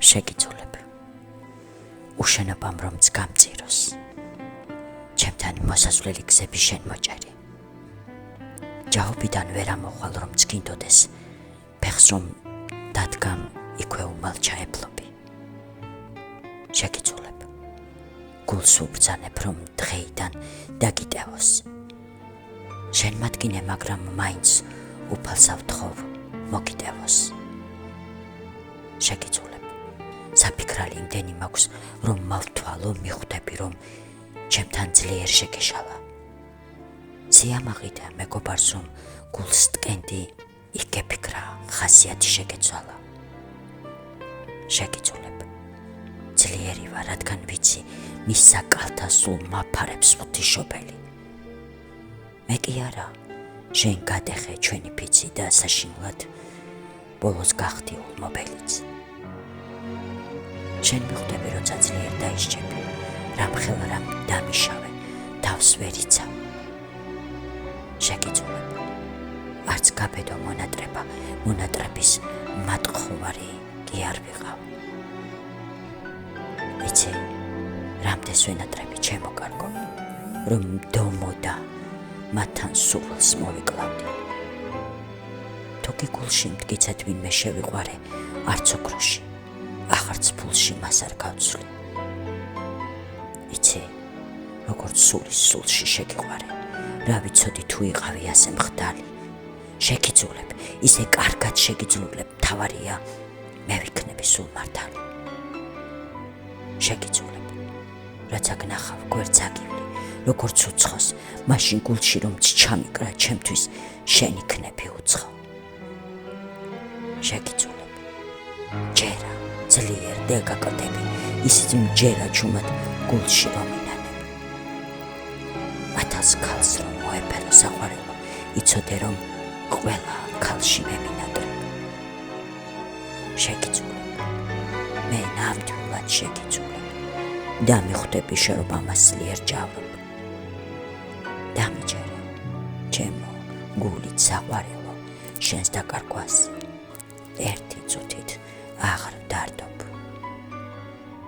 შეგიძულებ უშენობამ რომც გამწიროს ჩემთან მოსასვლელი გზები შენ მოჭერი ჯაობიდან ვერ ამოხვალ რომც გინდოდეს ფეხს რომ დადგამ იქვე უმალ ჩაეფლობი შეგიძულებ გულს უბრძანებ რომ დღეიდან დაგიტევოს შენ მადგინე მაგრამ მაინც უფალსა ვთხოვ მოგიტევოს შეგიძულებ საფიქრალი იმდენი მაქვს რომ მავთვალო მიხვდები რომ ჩემთან ძლიერ შეგეშალა სიამაყიდა მეგობარს რომ გულს ტკენდი იქ გეფიქრა ხასიათი შეგეცვალა შეგიძულებ ძლიერი ვარ რადგან ვიცი მისსა კალთა სულ მაფარებს ღვთისმშობელი მე კი არა შენ გადეხე ჩვენი ფიცი და საშინლად ბოლოს გახდი ულმობელიც შენ მიხვდები როცა ძლიერ დაისჯები რამ ხელა რამ დამიშავე თავს ვერ იცავ შეგიძულებ არც გაბედო მონატრება მონატრების მატყხოვარი კი არ ვიყავ იცი რამდენს ვენატრები ჩემო კარგო რომ დომოდა მათთან სულს მოვიკლავდი თუკი გულში მტკიცეთ ვინმე შევიყვარე არც ოქროში ახარც ფულში მას არ გავცვლი იცი როგორც სულის სულში შეგიყვარე რა ვიცოდი თუ იყავი ასე მხდალი შეგიძულებ ისე კარგად შეგიძულებ თავარია მე ვიქნები სულ მართალი შეგიძულებ რაცა გნახავ გვერდს აგივლი როგორც უცხოს მაშინ გულში რომც ჩამიკრა ჩემთვის შენ იქნები უცხო შეგიძულებ ჯერა ძლიერ დეგაკდები ისიც მჯერა ჩუმად გულში რომ ინანებ ათას ქალს რომ მოეფერო საყვარელო იცოდე რომ ყველა ქალში მე მინატრებ შეგიძულებ მე ნამდვილად შეგიძულებ და მიხვდები შენ რომ ამას ძლიერ ჯავრობ დამიჯერე ჩემო გულით საყვარელო შენს დაკარგვას ერთი წუთით აღარ ვდარდობ